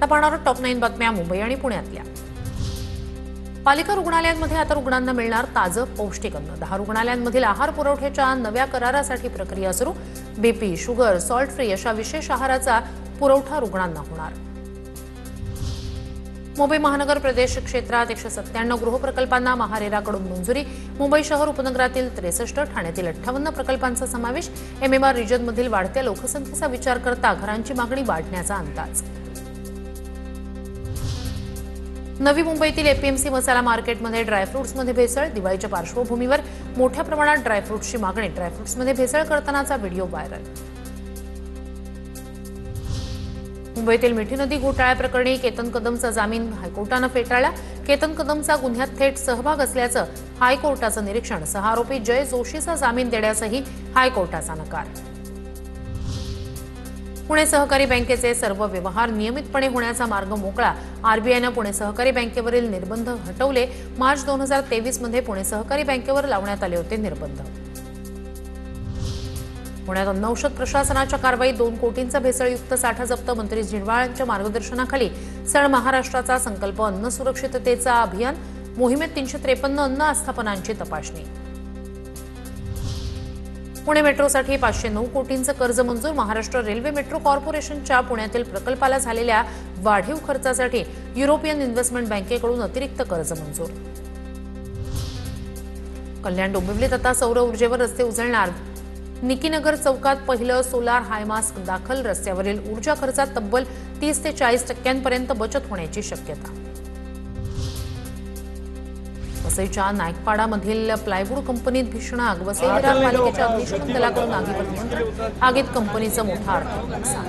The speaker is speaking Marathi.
आता पाहणार टॉप 9 बातम्या मुंबई आणि पुण्यातल्या। पालिका रुग्णालयांमध्ये आता रुग्णांना मिळणार ताजं पौष्टिक अन्न। 10 रुग्णालयांमधील आहार पुरवठ्याच्या नव्या करारासाठी प्रक्रिया सुरू। बीपी, शुगर, सॉल्ट फ्री अशा विशेष आहाराचा पुरवठा रुग्णांना होणार। मुंबई महानगर प्रदेश क्षेत्रात 197 गृहप्रकल्पांना महारेराकडून मंजुरी। मुंबई शहर उपनगरातील 63, ठाण्यातील 58 प्रकल्पांचा समावेश। एमएमआर रिजनमधील वाढत्या लोकसंख्येचा विचार करता घरांची मागणी वाढण्याचा अंदाज। नवी मुंबईतील एपीएमसी मसाला मार्केटमध्ये ड्रायफ्रुट्समध्ये भेसळ। दिवाळीच्या पार्श्वभूमीवर मोठ्या प्रमाणात ड्रायफ्रुट्सची मागणी। ड्रायफ्रुट्समध्ये भेसळ करतानाचा व्हिडिओ व्हायरल। मुंबईतील मिठी नदी घोटाळ्याप्रकरणी केतन कदमचा जामीन हायकोर्टानं फेटाळला। केतन कदमचा गुन्ह्यात थेट सहभाग असल्याचं हायकोर्टाचं निरीक्षण। 6 आरोपी जय जोशीचा जामीन देण्यासही हायकोर्टाचा नकार। पुणे सहकारी बँकेचे सर्व व्यवहार नियमितपणे होण्याचा मार्ग मोकळा। आरबीआयनं पुणे सहकारी बँकेवरील निर्बंध हटवले। मार्च 2023 मध्ये पुणे सहकारी बँकेवर लावण्यात आले होते निर्बंध। पुण्यात अन्न औषध प्रशासनाच्या कारवाईत 2 कोटींचा भेसळयुक्त साठा जप्त। मंत्री झिरवाळांच्या मार्गदर्शनाखाली सण महाराष्ट्राचा संकल्प अन्न सुरक्षिततेचा अभियान। मोहिमेत 353 अन्न आस्थापनांची तपासणी। पुणे मेट्रोसाठी 509 कोटींचं कर्ज मंजूर। महाराष्ट्र रेल्वे मेट्रो कॉर्पोरेशनच्या पुण्यातील प्रकल्पाला झालेल्या वाढीव खर्चासाठी युरोपियन इन्व्हेस्टमेंट बँकेकडून अतिरिक्त कर्ज मंजूर। कल्याण डोंबिवलीत आता सौर ऊर्जेवर रस्ते उजळणार। निकीनगर चौकात पहिलं सोलार हायमास्क दाखल। रस्त्यावरील ऊर्जा खर्चात तब्बल 30 ते 40% बचत होण्याची शक्यता। वसईच्या नायकपाडामधील प्लायवूड कंपनीत भीषण आग। वसई विरार पालिकेच्या अग्निशमन दलाकडून आगीवर नियंत्रण। आगीत कंपनीचं मोठं आर्थिक नुकसान।